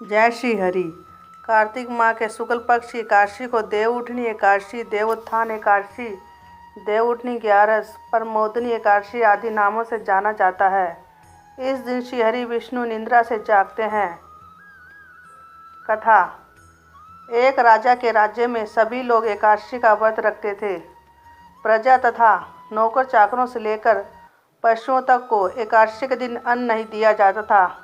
जय श्री हरि। कार्तिक माह के शुक्ल पक्ष की एकादशी को देवउठनी एकादशी, देवोत्थान एकादशी, देवउठनी ग्यारस, प्रमोदनी एकादशी आदि नामों से जाना जाता है। इस दिन श्री हरि विष्णु निद्रा से जागते हैं। कथा। एक राजा के राज्य में सभी लोग एकादशी का व्रत रखते थे। प्रजा तथा नौकर चाकरों से लेकर पशुओं तक को एकादशी के दिन अन्न नहीं दिया जाता था।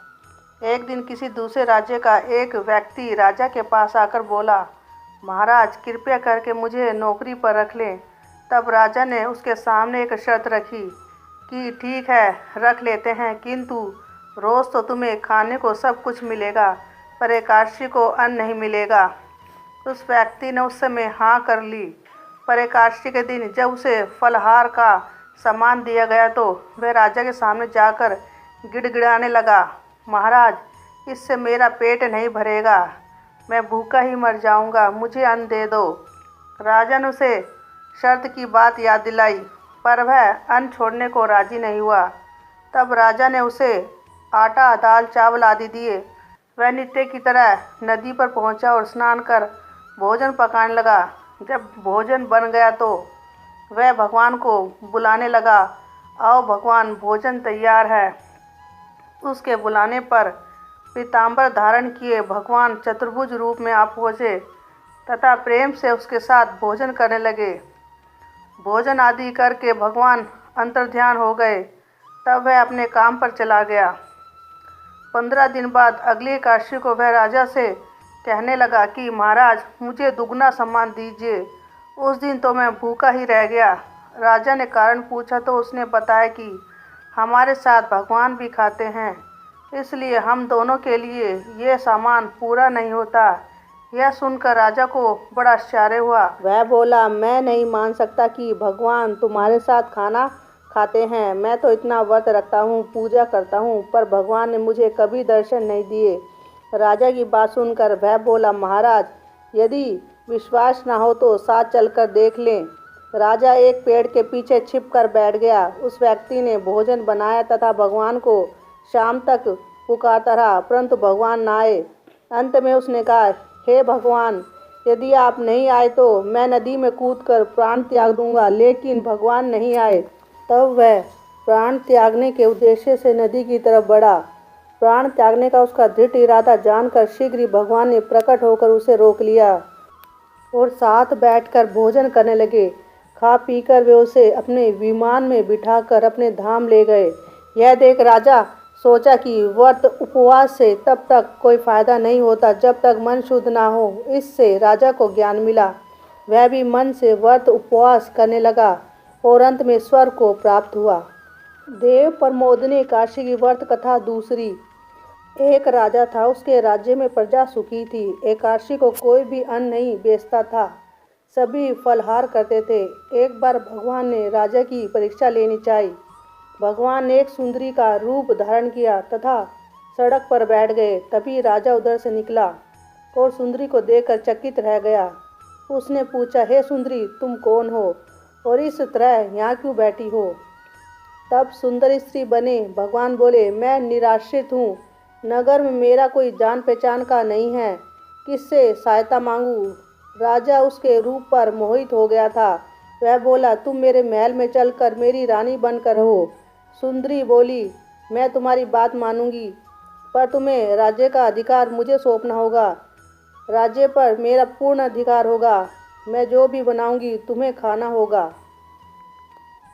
एक दिन किसी दूसरे राज्य का एक व्यक्ति राजा के पास आकर बोला, महाराज कृपया करके मुझे नौकरी पर रख लें। तब राजा ने उसके सामने एक शर्त रखी कि ठीक है रख लेते हैं, किंतु रोज़ तो तुम्हें खाने को सब कुछ मिलेगा, पर एकादशी को अन्न नहीं मिलेगा। उस व्यक्ति ने उस समय हाँ कर ली, पर एकादशी के दिन जब उसे फलहार का सामान दिया गया तो वह राजा के सामने जाकर गिड़गिड़ाने लगा, महाराज इससे मेरा पेट नहीं भरेगा, मैं भूखा ही मर जाऊंगा, मुझे अन्न दे दो। राजा ने उसे शर्त की बात याद दिलाई, पर वह अन्न छोड़ने को राजी नहीं हुआ। तब राजा ने उसे आटा, दाल, चावल आदि दिए। वह नित्य की तरह नदी पर पहुंचा और स्नान कर भोजन पकाने लगा। जब भोजन बन गया तो वह भगवान को बुलाने लगा, आओ भगवान भोजन तैयार है। उसके बुलाने पर पीताम्बर धारण किए भगवान चतुर्भुज रूप में आ पहुँचे तथा प्रेम से उसके साथ भोजन करने लगे। भोजन आदि करके भगवान अंतर्ध्यान हो गए। तब वह अपने काम पर चला गया। 15 दिन बाद अगली एकादशी को वह राजा से कहने लगा कि महाराज मुझे दुगना सम्मान दीजिए। उस दिन तो मैं भूखा ही रह गया। राजा ने कारण पूछा तो उसने बताया कि हमारे साथ भगवान भी खाते हैं, इसलिए हम दोनों के लिए ये सामान पूरा नहीं होता। यह सुनकर राजा को बड़ा आश्चर्य हुआ। वह बोला, मैं नहीं मान सकता कि भगवान तुम्हारे साथ खाना खाते हैं। मैं तो इतना व्रत रखता हूँ, पूजा करता हूँ, पर भगवान ने मुझे कभी दर्शन नहीं दिए। राजा की बात सुनकर वह बोला, महाराज यदि विश्वास ना हो तो साथ चलकर देख लें। राजा एक पेड़ के पीछे छिपकर बैठ गया। उस व्यक्ति ने भोजन बनाया तथा भगवान को शाम तक पुकारता रहा, परंतु भगवान न आए। अंत में उसने कहा, हे भगवान यदि आप नहीं आए तो मैं नदी में कूदकर प्राण त्याग दूंगा। लेकिन भगवान नहीं आए। तब वह प्राण त्यागने के उद्देश्य से नदी की तरफ बढ़ा। प्राण त्यागने का उसका दृढ़ इरादा जानकर शीघ्र ही भगवान ने प्रकट होकर उसे रोक लिया और साथ बैठकर भोजन करने लगे। खा पीकर वे उसे अपने विमान में बिठाकर अपने धाम ले गए। यह देख राजा सोचा कि व्रत उपवास से तब तक कोई फायदा नहीं होता जब तक मन शुद्ध ना हो। इससे राजा को ज्ञान मिला। वह भी मन से व्रत उपवास करने लगा और अंत में स्वर्ग को प्राप्त हुआ। देव प्रमोदनी एकादशी की व्रत कथा दूसरी। एक राजा था, उसके राज्य में प्रजा सुखी थी। एकादशी को कोई भी अन्न नहीं बेचता था, सभी फलहार करते थे। एक बार भगवान ने राजा की परीक्षा लेनी चाहिए। भगवान ने एक सुंदरी का रूप धारण किया तथा सड़क पर बैठ गए। तभी राजा उधर से निकला और सुंदरी को देखकर चकित रह गया। उसने पूछा, हे सुंदरी तुम कौन हो और इस तरह यहाँ क्यों बैठी हो? तब सुंदर स्त्री बने भगवान बोले, मैं निराश्रित हूँ, नगर में मेरा कोई जान पहचान का नहीं है, किससे सहायता मांगूं? राजा उसके रूप पर मोहित हो गया था। वह बोला, तुम मेरे महल में चलकर मेरी रानी बनकर रहो। सुंदरी बोली, मैं तुम्हारी बात मानूंगी, पर तुम्हें राज्य का अधिकार मुझे सौंपना होगा। राज्य पर मेरा पूर्ण अधिकार होगा। मैं जो भी बनाऊंगी तुम्हें खाना होगा।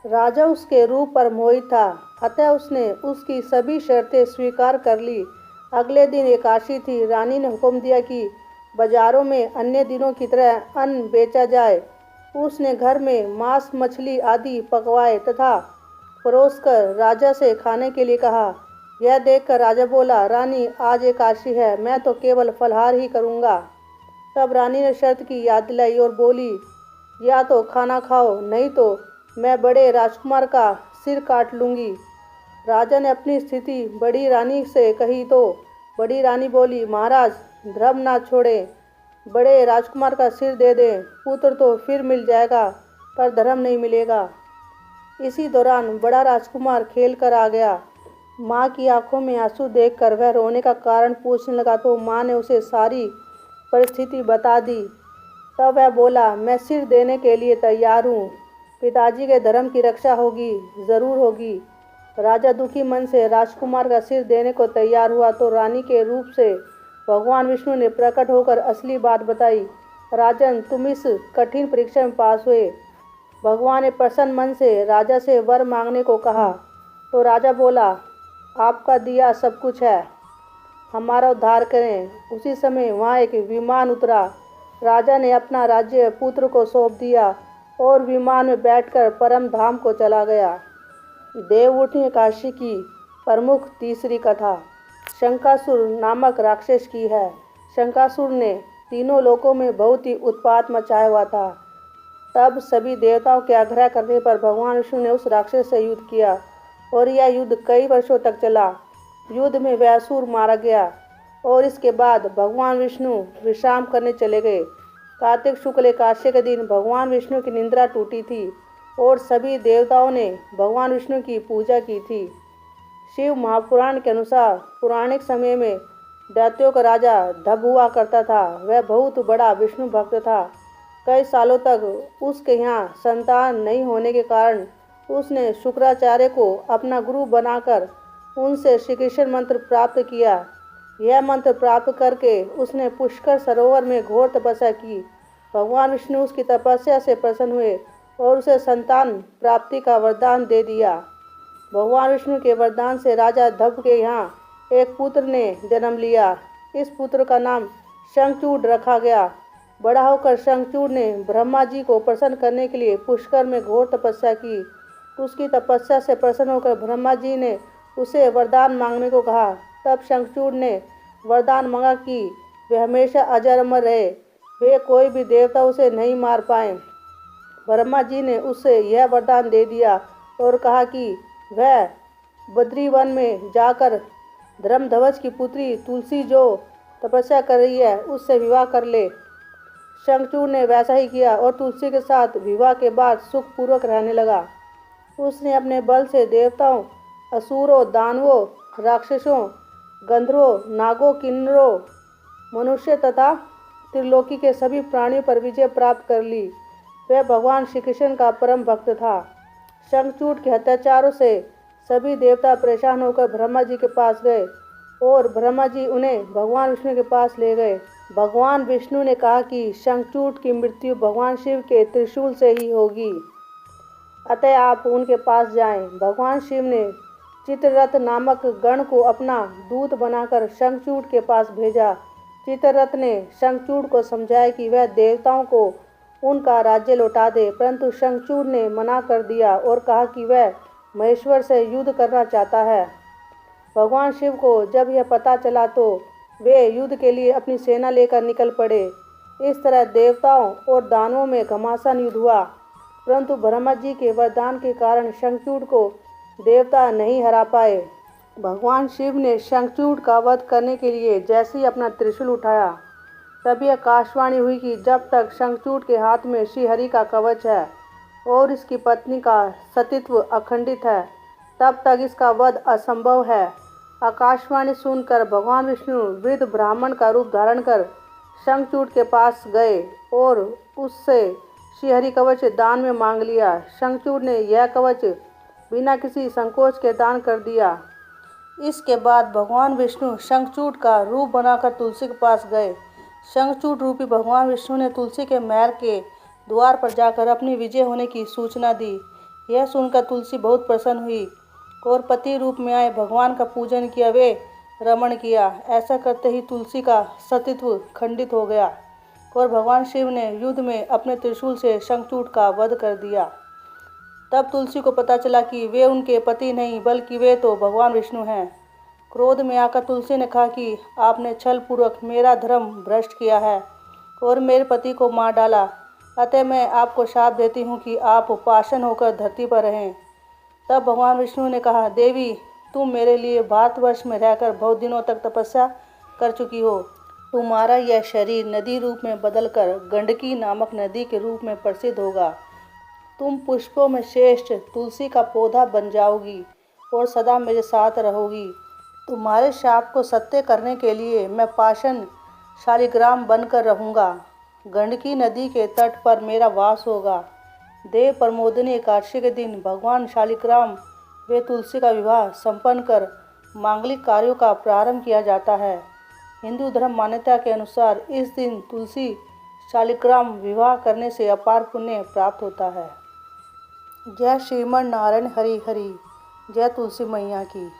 राजा उसके रूप पर मोहित था, अतः उसने उसकी सभी शर्तें स्वीकार कर ली। अगले दिन एकादशी थी। रानी ने हुक्म दिया कि बाजारों में अन्य दिनों की तरह अन्न बेचा जाए। उसने घर में मांस, मछली आदि पकवाए तथा परोसकर राजा से खाने के लिए कहा। यह देखकर राजा बोला, रानी आज एकादशी है, मैं तो केवल फलहार ही करूँगा। तब रानी ने शर्त की याद दिलाई और बोली, या तो खाना खाओ, नहीं तो मैं बड़े राजकुमार का सिर काट लूँगी। राजा ने अपनी स्थिति बड़ी रानी से कही तो बड़ी रानी बोली, महाराज धर्म ना छोड़े, बड़े राजकुमार का सिर दे दें। पुत्र तो फिर मिल जाएगा, पर धर्म नहीं मिलेगा। इसी दौरान बड़ा राजकुमार खेल कर आ गया। माँ की आंखों में आंसू देखकर वह रोने का कारण पूछने लगा तो माँ ने उसे सारी परिस्थिति बता दी। तब वह बोला, मैं सिर देने के लिए तैयार हूँ। पिताजी के धर्म की रक्षा होगी, ज़रूर होगी। राजा दुखी मन से राजकुमार का सिर देने को तैयार हुआ तो रानी के रूप से भगवान विष्णु ने प्रकट होकर असली बात बताई। राजन, तुम इस कठिन परीक्षा में पास हुए। भगवान ने प्रसन्न मन से राजा से वर मांगने को कहा तो राजा बोला, आपका दिया सब कुछ है, हमारा उद्धार करें। उसी समय वहाँ एक विमान उतरा। राजा ने अपना राज्य पुत्र को सौंप दिया और विमान में बैठकर परम धाम को चला गया। देवउठनी एकादशी की प्रमुख तीसरी कथा शंकासुर नामक राक्षस की है। शंकासुर ने तीनों लोकों में बहुत ही उत्पात मचाया हुआ था। तब सभी देवताओं के आग्रह करने पर भगवान विष्णु ने उस राक्षस से युद्ध किया और यह युद्ध कई वर्षों तक चला। युद्ध में वह असुर मारा गया और इसके बाद भगवान विष्णु विश्राम करने चले गए। कार्तिक शुक्ल एकादशी के दिन भगवान विष्णु की निद्रा टूटी थी और सभी देवताओं ने भगवान विष्णु की पूजा की थी। शिव महापुराण के अनुसार पौराणिक समय में दैत्यों का राजा धब हुआ करता था। वह बहुत बड़ा विष्णु भक्त था। कई सालों तक उसके यहाँ संतान नहीं होने के कारण उसने शुक्राचार्य को अपना गुरु बनाकर उनसे श्री कृष्ण मंत्र प्राप्त किया। यह मंत्र प्राप्त करके उसने पुष्कर सरोवर में घोर तपस्या की। भगवान विष्णु उसकी तपस्या से प्रसन्न हुए और उसे संतान प्राप्ति का वरदान दे दिया। भगवान विष्णु के वरदान से राजा धब के यहाँ एक पुत्र ने जन्म लिया। इस पुत्र का नाम शंखचूड़ रखा गया। बड़ा होकर शंखचूड़ ने ब्रह्मा जी को प्रसन्न करने के लिए पुष्कर में घोर तपस्या की। उसकी तपस्या से प्रसन्न होकर ब्रह्मा जी ने उसे वरदान मांगने को कहा। तब शंखचूड़ ने वरदान मांगा कि वे हमेशा अजर अमर रहे, वे कोई भी देवता उसे नहीं मार पाए। ब्रह्मा जी ने उसे यह वरदान दे दिया और कहा कि वह बद्री वन में जाकर धर्मध्वज की पुत्री तुलसी जो तपस्या कर रही है उससे विवाह कर ले। शंखचूड़ ने वैसा ही किया और तुलसी के साथ विवाह के बाद सुखपूर्वक रहने लगा। उसने अपने बल से देवताओं, असुरों, दानवों, राक्षसों, गंधर्वों, नागों, किन्नरों, मनुष्य तथा त्रिलोकी के सभी प्राणियों पर विजय प्राप्त कर ली। वह भगवान श्री कृष्ण का परम भक्त था। शंखचूड़ के अत्याचारों से सभी देवता परेशान होकर ब्रह्मा जी के पास गए और ब्रह्मा जी उन्हें भगवान विष्णु के पास ले गए। भगवान विष्णु ने कहा कि शंखचूड़ की मृत्यु भगवान शिव के त्रिशूल से ही होगी, अतः आप उनके पास जाएं। भगवान शिव ने चित्ररथ नामक गण को अपना दूत बनाकर शंखचूड़ के पास भेजा। चित्ररथ ने शंखचूड़ को समझाया कि वह देवताओं को उनका राज्य लौटा दे, परंतु शंखचूड़ ने मना कर दिया और कहा कि वह महेश्वर से युद्ध करना चाहता है। भगवान शिव को जब यह पता चला तो वे युद्ध के लिए अपनी सेना लेकर निकल पड़े। इस तरह देवताओं और दानवों में घमासान युद्ध हुआ, परंतु ब्रह्मा जी के वरदान के कारण शंखचूड़ को देवता नहीं हरा पाए। भगवान शिव ने शंखचूड़ का वध करने के लिए जैसे ही अपना त्रिशूल उठाया तभी आकाशवाणी हुई कि जब तक शंखचूड़ के हाथ में श्रीहरि का कवच है और इसकी पत्नी का सतीत्व अखंडित है तब तक इसका वध असंभव है। आकाशवाणी सुनकर भगवान विष्णु वृद्ध ब्राह्मण का रूप धारण कर शंखचूड़ के पास गए और उससे श्रीहरि कवच दान में मांग लिया। शंखचूड़ ने यह कवच बिना किसी संकोच के दान कर दिया। इसके बाद भगवान विष्णु शंखचूड़ का रूप बनाकर तुलसी के पास गए। शंखचूड़ रूपी भगवान विष्णु ने तुलसी के महल के द्वार पर जाकर अपनी विजय होने की सूचना दी। यह सुनकर तुलसी बहुत प्रसन्न हुई और पति रूप में आए भगवान का पूजन किया, वे रमण किया। ऐसा करते ही तुलसी का सतीत्व खंडित हो गया और भगवान शिव ने युद्ध में अपने त्रिशूल से शंखचूड़ का वध कर दिया। तब तुलसी को पता चला कि वे उनके पति नहीं बल्कि वे तो भगवान विष्णु हैं। क्रोध में आकर तुलसी ने कहा कि आपने छल पूर्वक मेरा धर्म भ्रष्ट किया है और मेरे पति को मार डाला, अतः मैं आपको शाप देती हूँ कि आप पाषाण होकर धरती पर रहें। तब भगवान विष्णु ने कहा, देवी, तुम मेरे लिए भारतवर्ष में रहकर बहुत दिनों तक तपस्या कर चुकी हो। तुम्हारा यह शरीर नदी रूप में बदलकर गंडकी नामक नदी के रूप में प्रसिद्ध होगा। तुम पुष्पों में श्रेष्ठ तुलसी का पौधा बन जाओगी और सदा मेरे साथ रहोगी। तुम्हारे शाप को सत्य करने के लिए मैं पाषाण शालिग्राम बनकर रहूँगा। गंडकी नदी के तट पर मेरा वास होगा। देव प्रमोदिनी एकादशी के दिन भगवान शालिग्राम व तुलसी का विवाह संपन्न कर मांगलिक कार्यों का प्रारंभ किया जाता है। हिंदू धर्म मान्यता के अनुसार इस दिन तुलसी शालिग्राम विवाह करने से अपार पुण्य प्राप्त होता है। जय श्रीमन नारायण हरि हरि। जय तुलसी मैया की।